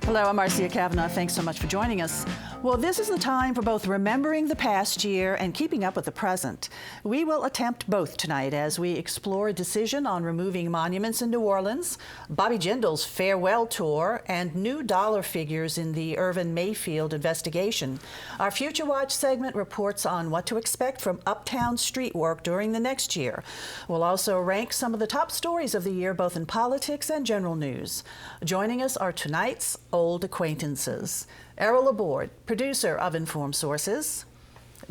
Hello, I'm Marcia Kavanaugh. Thanks so much for joining us. Well, this is the time for both remembering the past year and keeping up with the present. We will attempt both tonight as we explore a decision on removing monuments in New Orleans, Bobby Jindal's farewell tour, and new dollar figures in the Irvin Mayfield investigation. Our Future Watch segment reports on what to expect from Uptown Street work during the next year. We'll also rank some of the top stories of the year, both in politics and general news. Joining us are tonight's old acquaintances. Errol, Laborde, producer of Informed Sources;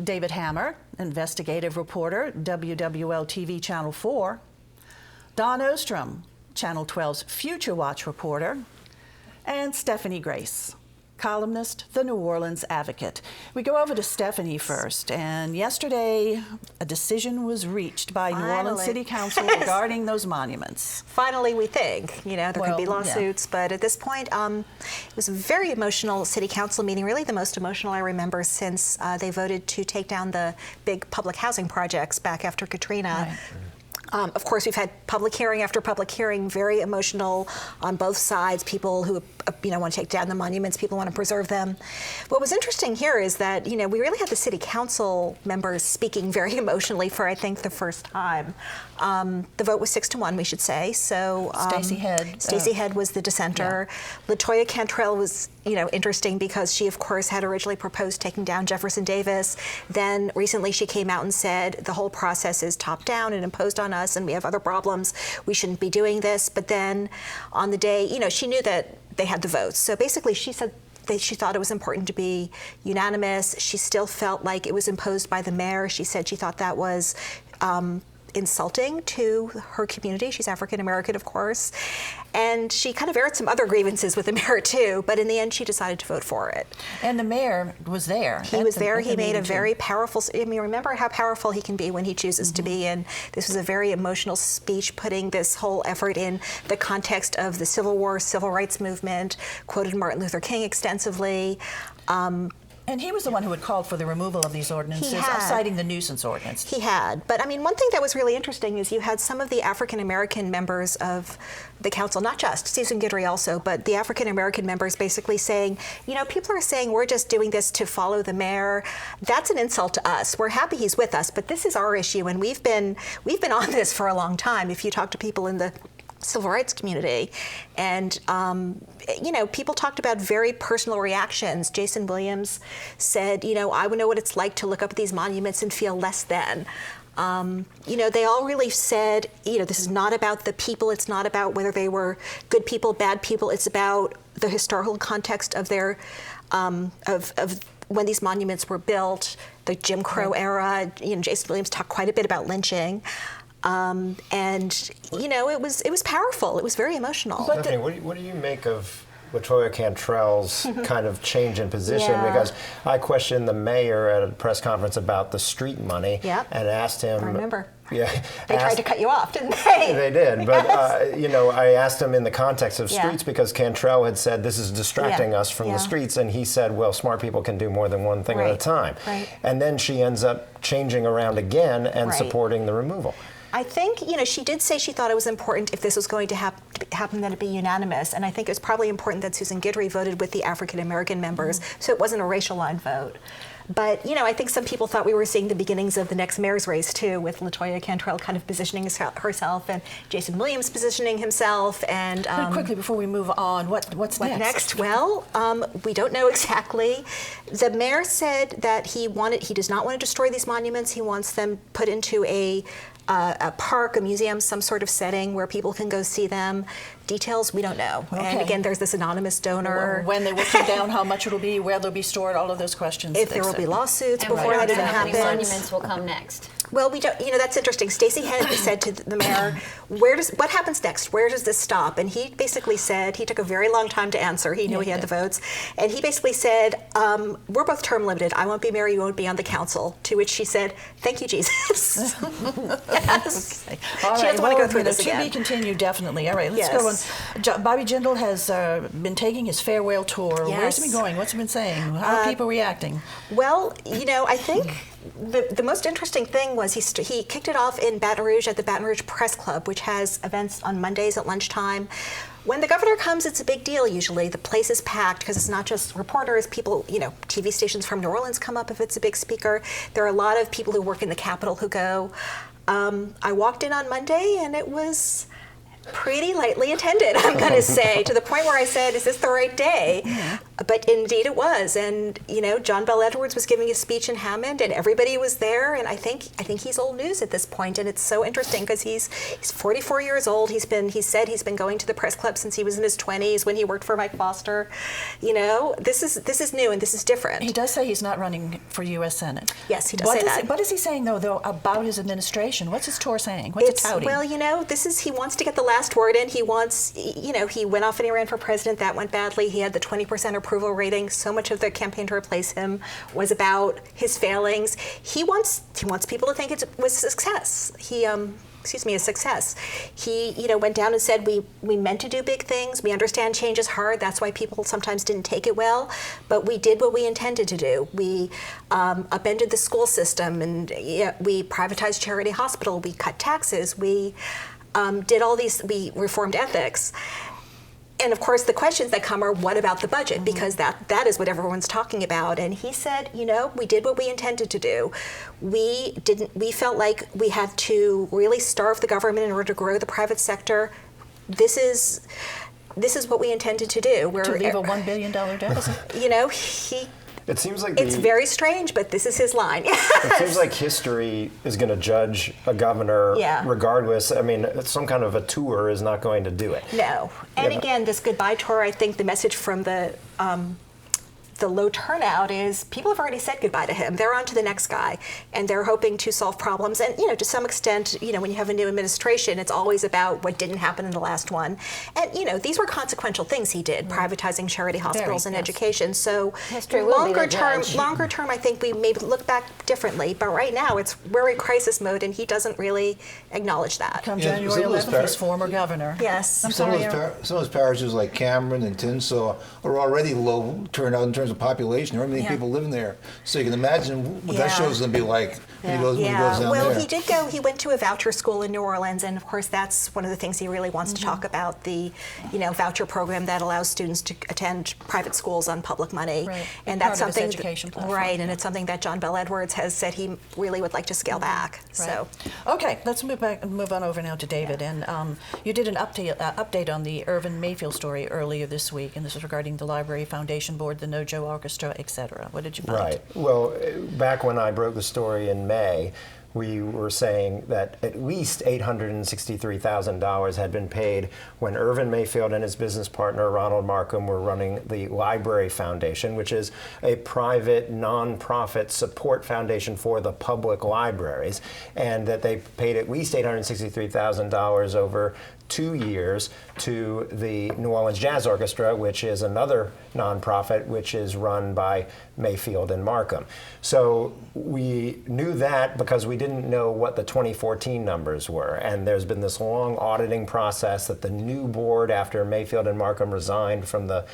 David Hammer, investigative reporter, WWL-TV Channel 4; Don Ostrom, Channel 12's Future Watch reporter; and Stephanie Grace, columnist, the New Orleans Advocate. We go over to Stephanie first, and yesterday a decision was reached by New Orleans City Council regarding those monuments. Finally, we think. You know, there could be lawsuits, but at this point, it was a very emotional City Council meeting, really the most emotional I remember since they voted to take down the big public housing projects back after Katrina. Right. Of course, we've had public hearing after public hearing, very emotional on both sides. People who want to take down the monuments, people want to preserve them. What was interesting here is that we really had the City Council members speaking very emotionally for, I think, the first time. The vote was 6-1, we should say. So Stacey Head was the dissenter. Yeah. LaToya Cantrell was interesting because she, of course, had originally proposed taking down Jefferson Davis. Then recently she came out and said the whole process is top down and imposed on us, and we have other problems. We shouldn't be doing this. But then on the day, she knew that they had the votes. So basically she said she thought it was important to be unanimous. She still felt like it was imposed by the mayor. She said she thought that was insulting to her community. She's African American, of course. And she kind of aired some other grievances with the mayor too, but in the end she decided to vote for it. And the mayor was there. He was there. He made a very powerful, remember how powerful he can be when he chooses to be, and this was a very emotional speech, putting this whole effort in the context of the Civil War, Civil Rights Movement, quoted Martin Luther King extensively. And he was the one who had called for the removal of these ordinances, citing the nuisance ordinance. He had. But one thing that was really interesting is you had some of the African-American members of the council, not just Susan Guidry also, but the African-American members basically saying, people are saying we're just doing this to follow the mayor. That's an insult to us. We're happy he's with us, but this is our issue, and we've been on this for a long time. If you talk to people in the civil rights community, and people talked about very personal reactions. Jason Williams said, I would know what it's like to look up at these monuments and feel less than. They all really said, this is not about the people. It's not about whether they were good people, bad people. It's about the historical context of their of when these monuments were built, the Jim Crow era. Jason Williams talked quite a bit about lynching. It was powerful. It was very emotional. Stephanie, what do you make of LaToya Cantrell's kind of change in position? Yeah. Because I questioned the mayor at a press conference about the street money and asked him. I remember. Yeah, they tried to cut you off, didn't they? They did, but I asked him in the context of streets because Cantrell had said this is distracting us from the streets, and he said, well, smart people can do more than one thing at a time. Right. And then she ends up changing around again and supporting the removal. I think, she did say she thought it was important if this was going to happen that it be unanimous, and I think it's probably important that Susan Guidry voted with the African-American members, so it wasn't a racial line vote. But, I think some people thought we were seeing the beginnings of the next mayor's race, too, with LaToya Cantrell kind of positioning herself and Jason Williams positioning himself. And quickly, before we move on, what's next? Well, we don't know exactly. The mayor said that he does not want to destroy these monuments. He wants them put into a park, a museum, some sort of setting where people can go see them. Details, we don't know. Okay. And again, there's this anonymous donor. When they will come down, how much it'll be, where they'll be stored, all of those questions. If there will be lawsuits before that even happens. Monuments will come next. Well, we don't. That's interesting. Stacey Head said to the mayor, "What happens next? Where does this stop?" And he basically said, he took a very long time to answer. He knew he had the votes, and he basically said, "We're both term limited. I won't be mayor. You won't be on the council." To which she said, "Thank you, Jesus." Yes. Okay. All she right. doesn't want to go through this To again. be continued, definitely. All right, let's Yes. go on. Bobby Jindal has been taking his farewell tour. Yes. Where's he been going? What's he been saying? How are people reacting? Well, I think the most interesting thing was he kicked it off in Baton Rouge at the Baton Rouge Press Club, which has events on Mondays at lunchtime. When the governor comes, it's a big deal usually. The place is packed because it's not just reporters, people, TV stations from New Orleans come up if it's a big speaker. There are a lot of people who work in the Capitol who go. I walked in on Monday and it was pretty lightly attended, I'm going to say, to the point where I said, is this the right day? Mm-hmm. But indeed it was. And, John Bell Edwards was giving a speech in Hammond and everybody was there. And I think he's old news at this point. And it's so interesting because he's 44 years old. He said he's been going to the press club since he was in his 20s when he worked for Mike Foster. This is new and this is different. He does say he's not running for U.S. Senate. Yes, he does say that. What is he saying, though, about his administration? What's his tour saying? What's it touting? Well, he wants to get the last word in. He wants, he went off and he ran for president. That went badly. He had the 20% approval rating. So much of the campaign to replace him was about his failings. He wants people to think it was a success. A success. He, went down and said, we meant to do big things. We understand change is hard. That's why people sometimes didn't take it well. But we did what we intended to do. We upended the school system, and we privatized Charity Hospital. We cut taxes. We did all these. We reformed ethics. And of course, the questions that come are, what about the budget? Because that is what everyone's talking about. And he said, we did what we intended to do. We felt like we had to really starve the government in order to grow the private sector. This is what we intended to do. To leave a $1 billion deficit? It seems like it's very strange, but this is his line. It seems like history is going to judge a governor regardless. I mean, some kind of a tour is not going to do it. No. And again, this goodbye tour, I think the message from the low turnout is people have already said goodbye to him. They're on to the next guy, and they're hoping to solve problems. And, to some extent, when you have a new administration, it's always about what didn't happen in the last one. And, these were consequential things he did, privatizing charity hospitals and education. So longer term, I think we maybe look back differently. But right now, we're in crisis mode, and he doesn't really acknowledge that. Come January 11th, his former governor. Yes. Some of those parishes like Cameron and Tinsel are already low turnout in terms of population. There aren't many people living there. So you can imagine what that show's going to be like when he goes down there. Well, he went to a voucher school in New Orleans, and of course that's one of the things he really wants to talk about, the voucher program that allows students to attend private schools on public money. Right. And that's Part of his something education platform. Right, and it's something that John Bell Edwards has said he really would like to scale back. Right. So okay, let's move on over now to David. And you did an update on the Irvin Mayfield story earlier this week, and this is regarding the Library Foundation Board, the No Joe Orchestra, etc. What did you find? Right. Well, back when I broke the story in May, we were saying that at least $863,000 had been paid when Irvin Mayfield and his business partner Ronald Markham were running the Library Foundation, which is a private nonprofit support foundation for the public libraries, and that they paid at least $863,000 over 2 years to the New Orleans Jazz Orchestra, which is another nonprofit which is run by Mayfield and Markham. So we knew that because we didn't know what the 2014 numbers were. And there's been this long auditing process that the new board, after Mayfield and Markham resigned from the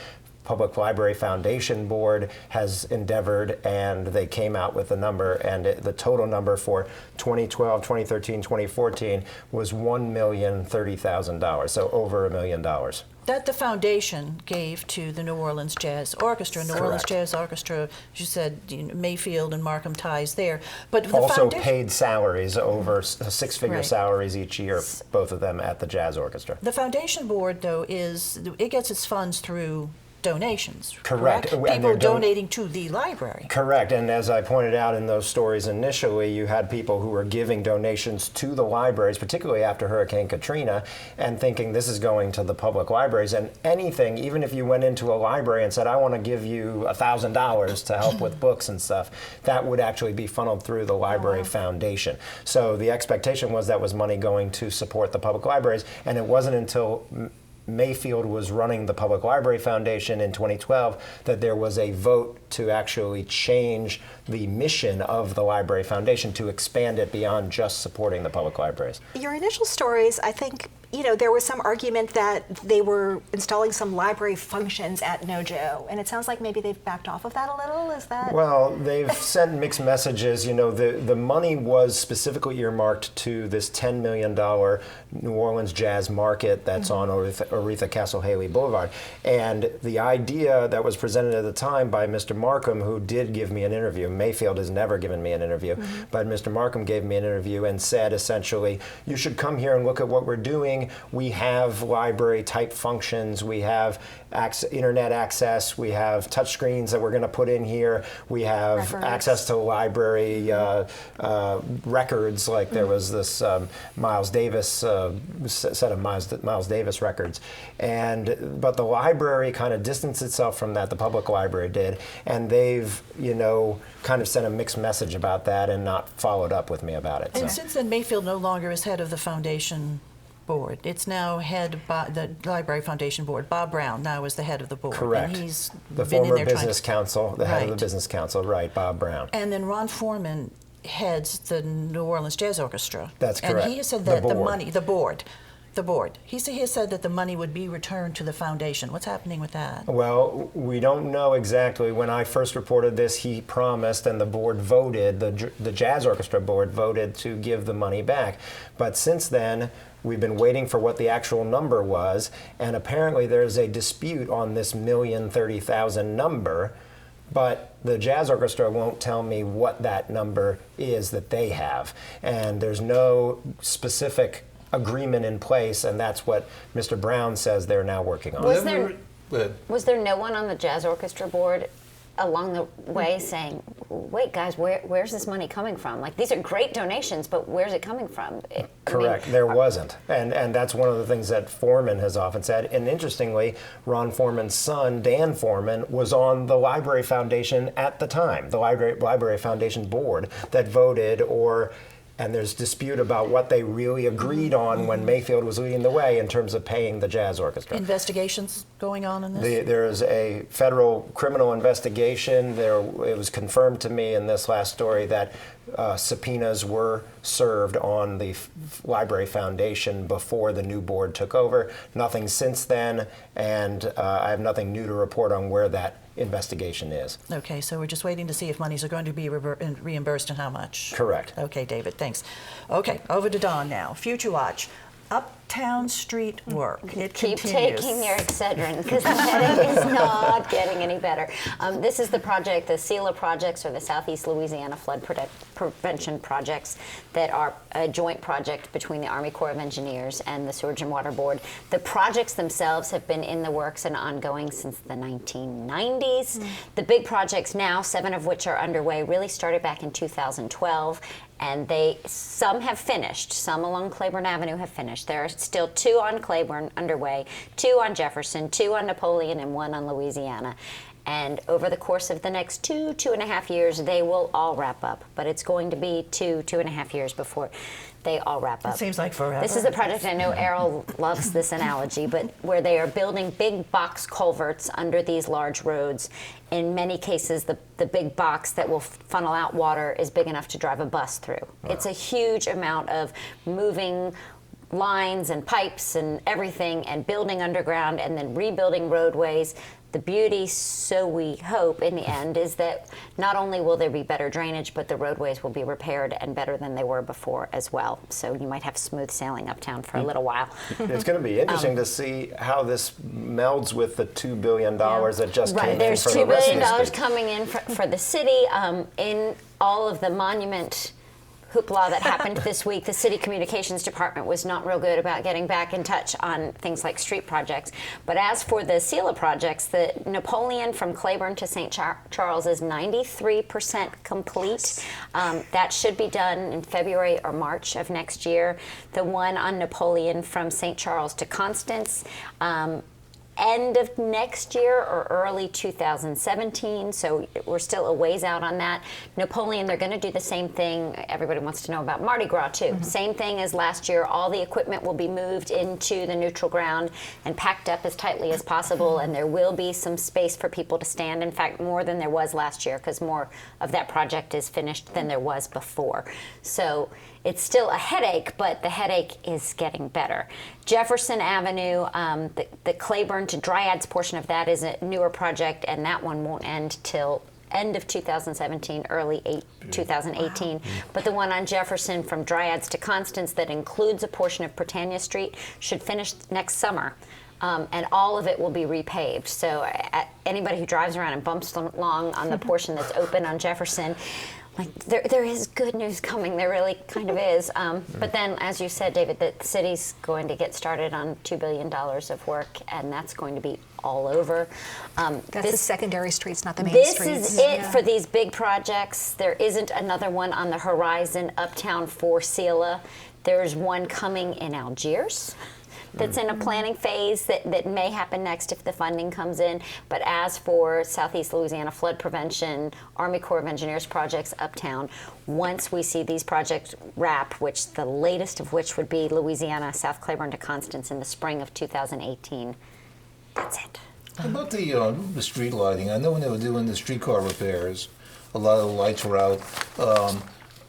Public Library Foundation Board, has endeavored, and they came out with a number, and the total number for 2012, 2013, 2014 was $1,030,000, so over $1 million. That the foundation gave to the New Orleans Jazz Orchestra. New Orleans Jazz Orchestra, as you said, Mayfield and Markham ties there. But the also paid salaries, over six-figure Right. salaries each year, both of them at the Jazz Orchestra. The foundation board, though, it gets its funds through donations. Correct. And People donating to the library. Correct. And as I pointed out in those stories initially, you had people who were giving donations to the libraries, particularly after Hurricane Katrina, and thinking this is going to the public libraries. And anything, even if you went into a library and said, I want to give you $1,000 to help with books and stuff, that would actually be funneled through the Library Foundation. So the expectation was that was money going to support the public libraries. And it wasn't until Mayfield was running the Public Library Foundation in 2012, that there was a vote to actually change the mission of the Library Foundation to expand it beyond just supporting the public libraries. Your initial stories, I think, there was some argument that they were installing some library functions at NoJo, and it sounds like maybe they've backed off of that a little. Is that? Well, they've sent mixed messages. The money was specifically earmarked to this $10 million New Orleans jazz market that's on Aretha Castle Haley Boulevard. And the idea that was presented at the time by Mr. Markham, who did give me an interview, Mayfield has never given me an interview, but Mr. Markham gave me an interview and said essentially, you should come here and look at what we're doing. We have library type functions, we have internet access, we have touch screens that we're going to put in here, we have access to library records, like there was this Miles Davis set of Miles Davis records, but the library kind of distanced itself from that, the public library did, and they've kind of sent a mixed message about that and not followed up with me about it. And since then, Mayfield no longer is head of the foundation board. It's now head by the Library Foundation board. Bob Brown now is the head of the board. Correct. And he's the been former in there business counsel, the head of the business council, right, Bob Brown. And then Ron Foreman heads the New Orleans Jazz Orchestra. That's correct. And he has said that the board. He has said that the money would be returned to the foundation. What's happening with that? Well, we don't know exactly. When I first reported this, he promised, and the board voted, the Jazz Orchestra board voted to give the money back. But since then, we've been waiting for what the actual number was, and apparently there's a dispute on this $1,030,000 number, but the Jazz Orchestra won't tell me what that number is that they have. And there's no specific agreement in place, and that's what Mr. Brown says they're now working on. Was there no one on the Jazz Orchestra board along the way saying, wait guys, where's this money coming from? Like, these are great donations, but where's it coming from? Correct, there wasn't. And that's one of the things that Foreman has often said. And interestingly, Ron Foreman's son, Dan Foreman, was on the Library Foundation at the time, the Library Foundation board that voted, and there's dispute about what they really agreed on when Mayfield was leading the way in terms of paying the Jazz Orchestra. Investigations going on in this? There is a federal criminal investigation. It was confirmed to me in this last story that subpoenas were served on the Library Foundation before the new board took over. Nothing since then, and I have nothing new to report on where that investigation is. Okay, so we're just waiting to see if monies are going to be reimbursed and how much. Correct. Okay, David, thanks. Okay, over to Dawn now. Future Watch. Uptown Street work. It Keep continues. taking your Excedrin, because the headache is not getting any better. This is the project, the SELA projects, or the Southeast Louisiana Flood Prevention Projects, that are a joint project between the Army Corps of Engineers and the Sewerage and Water Board. The projects themselves have been in the works and ongoing since the 1990s. The big projects now, 7 of which are underway, really started back in 2012. And some have finished. Some along Claiborne Avenue have finished. There are still 2 on Claiborne underway, 2 on Jefferson, 2 on Napoleon, and 1 on Louisiana. And over the course of the next 2.5 years, they will all wrap up. But it's going to be 2.5 years before they all wrap up. It seems like forever. This is a project, I know Errol loves this analogy, but where they are building big box culverts under these large roads. In many cases, the big box that will funnel out water is big enough to drive a bus through. Wow. It's a huge amount of moving lines and pipes and everything, and building underground and then rebuilding roadways. The beauty, so we hope, in the end, is that not only will there be better drainage, but the roadways will be repaired and better than they were before as well. So you might have smooth sailing uptown for a little while. It's going to be interesting to see how this melds with the $2 billion that just came in There's for $2 the rest of billion this coming in for the city. In all of the monument hoopla that happened this week, the city communications department was not real good about getting back in touch on things like street projects. But as for the SELA projects, the Napoleon from Claiborne to St. Charles is 93% complete. That should be done in February or March of next year. The one on Napoleon from St. Charles to Constance end of next year or early 2017, so we're still a ways out on that. Napoleon, they're going to do the same thing. Everybody wants to know about Mardi Gras too. Same thing as last year. All the equipment will be moved into the neutral ground and packed up as tightly as possible, and there will be some space for people to stand. In fact, more than there was last year, because more of that project is finished than there was before. So it's still a headache, but the headache is getting better. Jefferson Avenue, the Claiborne to Dryads portion of that is a newer project, and that one won't end till end of 2017, early 2018. Wow. But the one on Jefferson from Dryads to Constance that includes a portion of Britannia Street should finish next summer. And all of it will be repaved. So anybody who drives around and bumps along on the portion that's open on Jefferson, like there is good news coming. There really kind of is. But then, as you said, David, the city's going to get started on $2 billion of work, and that's going to be all over. That's the secondary streets, not the main streets. This is it for these big projects. There isn't another one on the horizon. Uptown for Sela. There's one coming in Algiers that's in a planning phase that may happen next if the funding comes in. But as for Southeast Louisiana flood prevention, Army Corps of Engineers projects uptown, once we see these projects wrap, which the latest of which would be Louisiana, South Claiborne to Constance in the spring of 2018, that's it. How about the street lighting? I know when they were doing the streetcar repairs, a lot of the lights were out.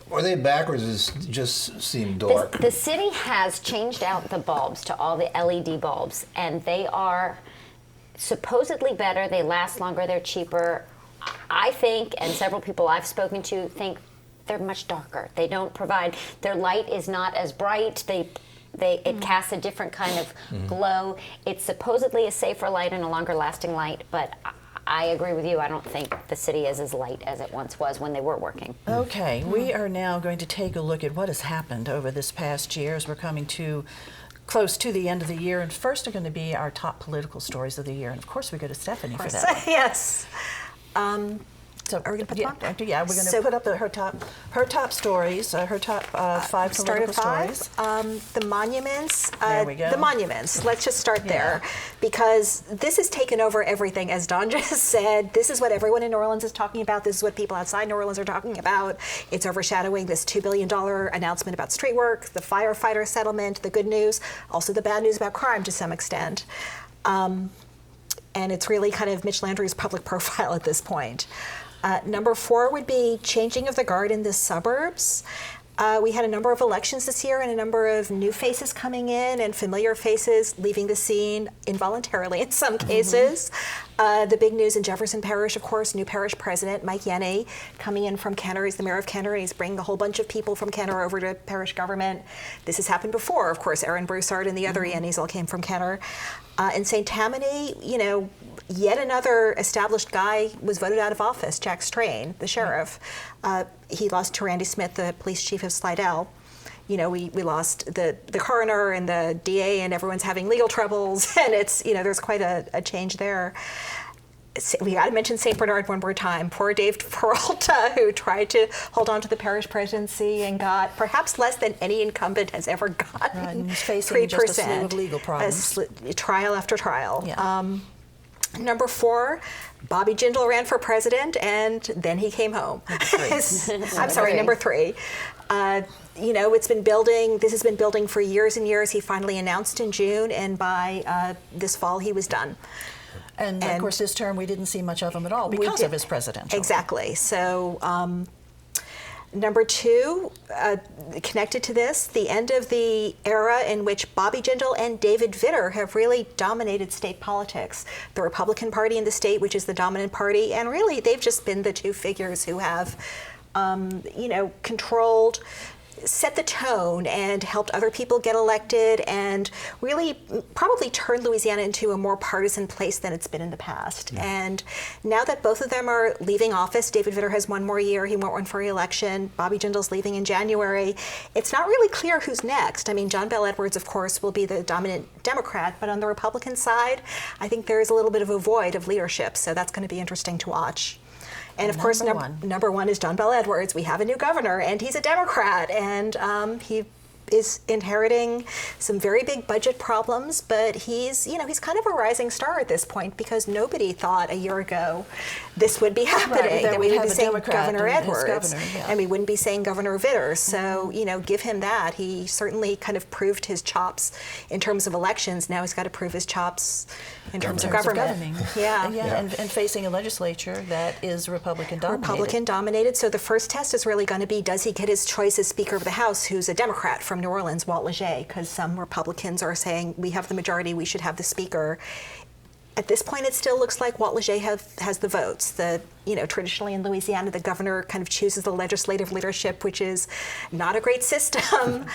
Are they back, or does it just seem dark? The city has changed out the bulbs to all the LED bulbs, and they are supposedly better. They last longer. They're cheaper. I think, and several people I've spoken to think they're much darker. They don't provide. Their light is not as bright. It casts a different kind of glow. It's supposedly a safer light and a longer lasting light, but I agree with you. I don't think the city is as light as it once was when they were working. Okay, we are now going to take a look at what has happened over this past year as we're coming to close to the end of the year. And first are going to be our top political stories of the year. And of course, we go to Stephanie for that. Yes. So are we going to put them up? Yeah, we're going to put up her top stories, her top 5 political stories. The monuments. There we go. The monuments. Let's just start there, because this has taken over everything. As Don just said, this is what everyone in New Orleans is talking about. This is what people outside New Orleans are talking about. It's overshadowing this $2 billion announcement about street work, the firefighter settlement, the good news, also the bad news about crime to some extent. And it's really kind of Mitch Landrieu's public profile at this point. Number 4 would be changing of the guard in the suburbs. We had a number of elections this year and a number of new faces coming in and familiar faces leaving the scene involuntarily in some cases. The big news in Jefferson Parish, of course, new parish president Mike Yenny coming in from Kenner. He's the mayor of Kenner. He's bringing a whole bunch of people from Kenner over to parish government. This has happened before. Of course, Aaron Broussard and the other Yennys all came from Kenner. In St. Tammany, yet another established guy was voted out of office, Jack Strain, the sheriff. He lost to Randy Smith, the police chief of Slidell. We lost the coroner and the DA, and everyone's having legal troubles, and it's, there's quite a change there. We got to mention St. Bernard one more time. Poor Dave Peralta, who tried to hold on to the parish presidency and got perhaps less than any incumbent has ever gotten. Right, and he's facing 3%. just a slew of legal problems. Trial after trial. Yeah. Number 4, Bobby Jindal ran for president, and then he came home. I'm sorry, number 3. It's been building. This has been building for years and years. He finally announced in June, and by this fall, he was done. And of course, this term, we didn't see much of him at all because of his presidential. Exactly. So, number 2, connected to this, the end of the era in which Bobby Jindal and David Vitter have really dominated state politics. The Republican Party in the state, which is the dominant party, and really they've just been the 2 figures who have, controlled, set the tone and helped other people get elected and really probably turned Louisiana into a more partisan place than it's been in the past. Yeah. And now that both of them are leaving office, David Vitter has 1 more year, he won't run for re-election, Bobby Jindal's leaving in January, it's not really clear who's next. I mean, John Bell Edwards, of course, will be the dominant Democrat, but on the Republican side, I think there is a little bit of a void of leadership, so that's going to be interesting to watch. And of course, number one is John Bell Edwards. We have a new governor, and he's a Democrat, and he is inheriting some very big budget problems, but he's kind of a rising star at this point because nobody thought a year ago this would be happening. That we we'd would have be a saying Democrat Governor as Edwards, governor, yeah. and we wouldn't be saying Governor Vitters. So, give him that. He certainly kind of proved his chops in terms of elections. Now he's got to prove his chops in terms of government. governing. Yeah. And facing a legislature that is Republican dominated. Republican dominated. So the first test is really going to be, does he get his choice as Speaker of the House, who's a Democrat from New Orleans, Walt Leger, because some Republicans are saying we have the majority, we should have the Speaker. At this point, it still looks like Walt Leger has the votes. Traditionally in Louisiana, the governor kind of chooses the legislative leadership, which is not a great system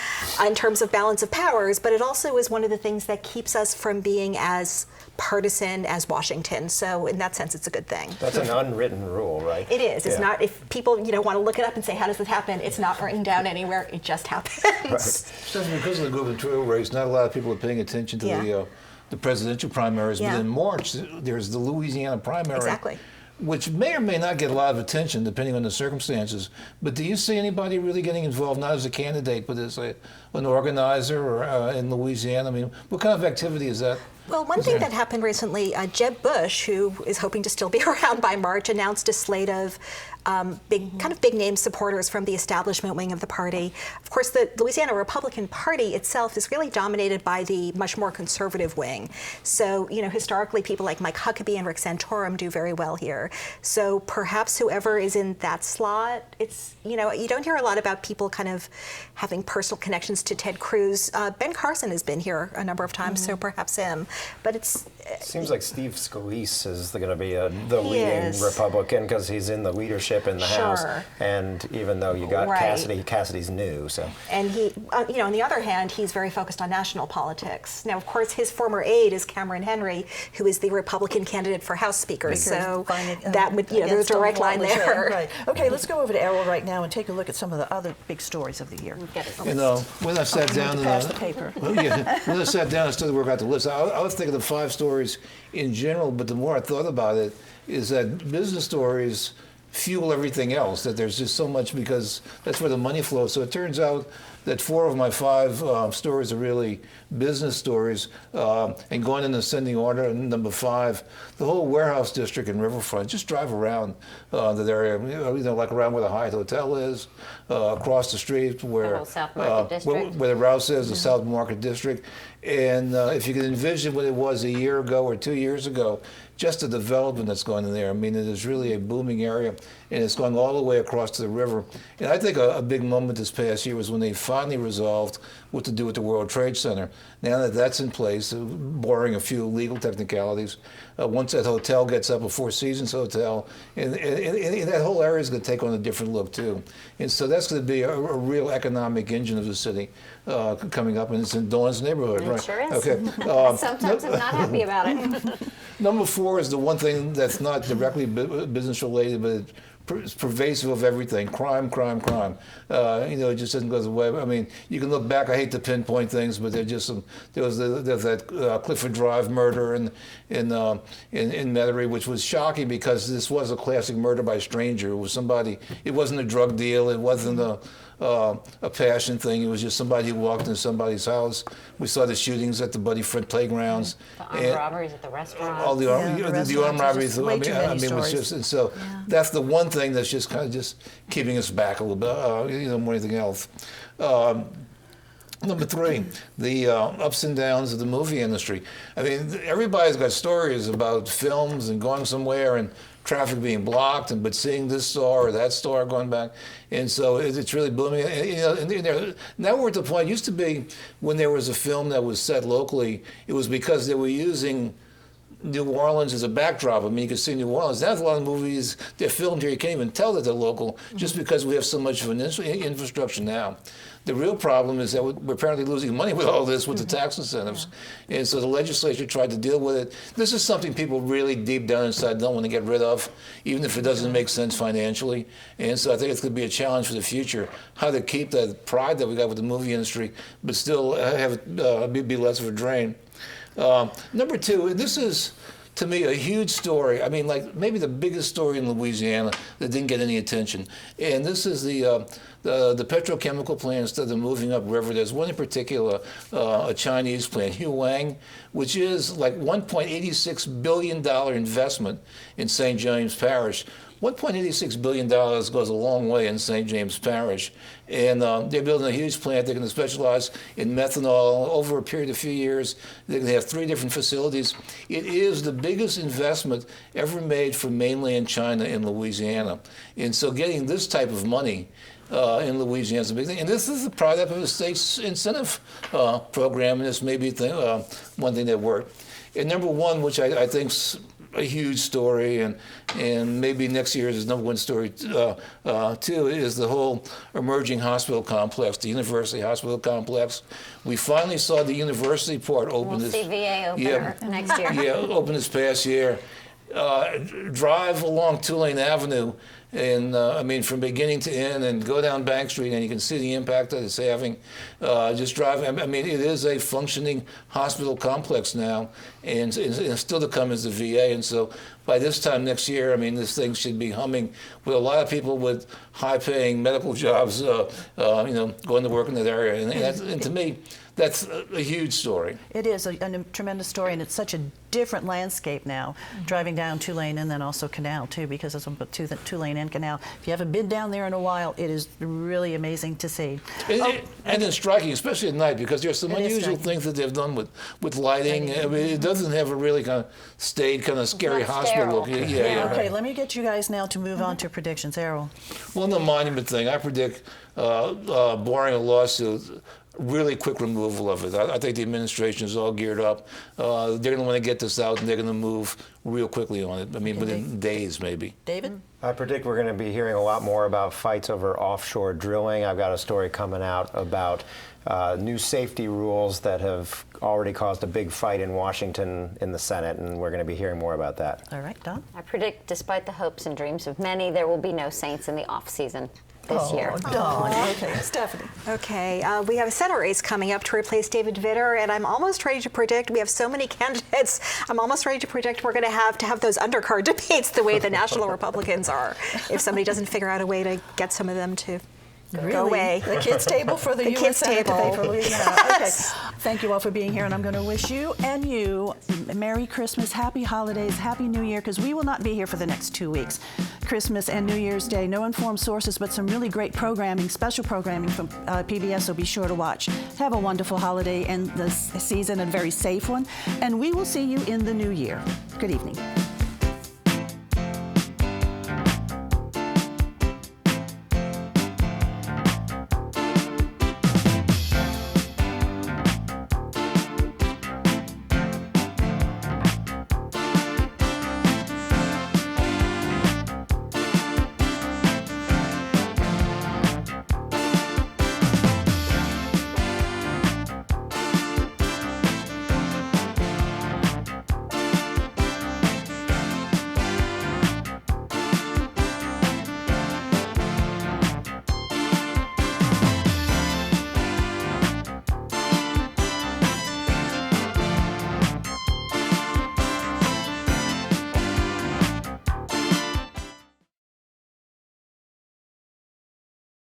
in terms of balance of powers, but it also is one of the things that keeps us from being as partisan as Washington. So in that sense, it's a good thing. That's an unwritten rule, right? It is. It's Yeah. not, if people want to look it up and say, how does this happen? It's not written down anywhere. It just happens. Right. So because of the gubernatorial race, not a lot of people are paying attention to the presidential primaries. Yeah. But in March, there's the Louisiana primary. Exactly. Which may or may not get a lot of attention depending on the circumstances. But do you see anybody really getting involved, not as a candidate, but as an organizer or in Louisiana? I mean, what kind of activity is that? Well, one thing that happened recently, Jeb Bush, who is hoping to still be around by March, announced a slate of big name supporters from the establishment wing of the party. Of course, the Louisiana Republican Party itself is really dominated by the much more conservative wing. So, historically, people like Mike Huckabee and Rick Santorum do very well here. So perhaps whoever is in that slot, it's, you don't hear a lot about people kind of having personal connections to Ted Cruz. Ben Carson has been here a number of times, so perhaps him. But it's... Seems like Steve Scalise is going to be the leading is. Republican because he's in the leadership in the House. Sure. And even though you got Right. Cassidy's new, so. And he, on the other hand, he's very focused on national politics. Now, of course, his former aide is Cameron Henry, who is the Republican candidate for House Speaker. So that would, there's a direct line there. Right. Okay, let's go over to Errol right now and take a look at some of the other big stories of the year. When I sat down and pass the paper. when I sat down and started to work out the list, I was thinking of 5 stories in general, but the more I thought about it, is that business stories fuel everything else, that there's just so much because that's where the money flows. So it turns out that 4 of my 5 stories are really business stories. And going in ascending order, number 5, the whole warehouse district in Riverfront, just drive around that area, like around where the Hyatt Hotel is, across the street where, whole South Market District. where the Rouge is, the South Market District. And if you can envision what it was a year ago or 2 years ago, just the development that's going in there. I mean, it is really a booming area, and it's going all the way across to the river. And I think a big moment this past year was when they finally resolved what to do with the World Trade Center. Now that that's in place, barring a few legal technicalities, once that hotel gets up, a Four Seasons hotel, and that whole area is going to take on a different look too. And so that's going to be a real economic engine of the city coming up, and it's in Dawn's neighborhood, right? It sure is. Okay. Sometimes I'm not happy about it. Number 4 is the one thing that's not directly business related, but it's pervasive of everything. Crime. It just doesn't go away. I mean, you can look back. I hate to pinpoint things, but there's that Clifford Drive murder in Metairie, which was shocking because this was a classic murder by stranger. It was somebody. It wasn't a drug deal. It wasn't a passion thing. It was just somebody who walked into somebody's house. We saw the shootings at the Buddy Front playgrounds. The armed robberies at the restaurant. All the armed robberies. Way too many it was just, and so that's the one thing that's just kind of just keeping us back a little bit, more than anything else. Number 3, the ups and downs of the movie industry. I mean, everybody's got stories about films and going somewhere and traffic being blocked, but seeing this star or that star going back, and so it's really booming. Now we're at the point. It used to be when there was a film that was set locally, it was because they were using New Orleans as a backdrop. I mean, you can see New Orleans. Now, a lot of movies they're filmed here. You can't even tell that they're local, just because we have so much of an infrastructure now. The real problem is that we're apparently losing money with all this, with the tax incentives. And so the legislature tried to deal with it. This is something people really deep down inside don't want to get rid of, even if it doesn't make sense financially. And so I think it's going to be a challenge for the future, how to keep that pride that we got with the movie industry, but still have it be less of a drain. Number 2, this is to me, a huge story. I mean, like maybe the biggest story in Louisiana that didn't get any attention. And this is the petrochemical plants that are moving upriver. There's one in particular, a Chinese plant, Huang, which is like $1.86 billion investment in St. James Parish. $1.86 billion goes a long way in St. James Parish. And they're building a huge plant. They're going to specialize in methanol over a period of a few years. They're going to have 3 different facilities. It is the biggest investment ever made for mainland China in Louisiana. And so getting this type of money in Louisiana is a big thing. And this is the product of the state's incentive program, and this may be one thing that worked. And number one, which I think's a huge story, and maybe next year is number one story too, is the whole emerging hospital complex, the University Hospital Complex. We finally saw the university part open. We'll see VA open next year. Yeah, open this past year. Drive along Tulane Avenue, and I mean, from beginning to end, and go down Bank Street, and you can see the impact that it's having. Just driving. I mean, it is a functioning hospital complex now, and still to come is the VA. And so, by this time next year, I mean, this thing should be humming with a lot of people with high-paying medical jobs, going to work in that area. And to me, that's a huge story. It is a tremendous story, and it's such a different landscape now, driving down Tulane and then also Canal, too, because it's on Tulane and Canal. If you haven't been down there in a while, it is really amazing to see. And it's striking, especially at night, because there's some unusual things that they've done with lighting. I mean, it doesn't have a really kind of staid, kind of scary hospital look. Yeah. Okay, let me get you guys now to move on to predictions. Errol. Well, the monument thing, I predict, barring a lawsuit, really quick removal of it. I think the administration is all geared up. They're going to want to get this out, and they're going to move real quickly on it. I mean, within days, maybe. David? I predict we're going to be hearing a lot more about fights over offshore drilling. I've got a story coming out about new safety rules that have already caused a big fight in Washington in the Senate, and we're going to be hearing more about that. All right, Don? I predict, despite the hopes and dreams of many, there will be no Saints in the off-season this year. Dawn. Okay, Stephanie. Okay, we have a Senate race coming up to replace David Vitter, and I'm almost ready to predict, we have so many candidates, I'm almost ready to predict we're going to have those undercard debates the way the national Republicans are, if somebody doesn't figure out a way to get some of them to go away. The kids' table for the kids' Senate table. debate for Louisiana. Okay. Thank you all for being here, and I'm going to wish you and you Merry Christmas, Happy Holidays, Happy New Year, because we will not be here for the next 2 weeks. Christmas and New Year's Day, no informed sources, but some really great programming, special programming from PBS, so be sure to watch. Have a wonderful holiday and the season, a very safe one, and we will see you in the new year. Good evening.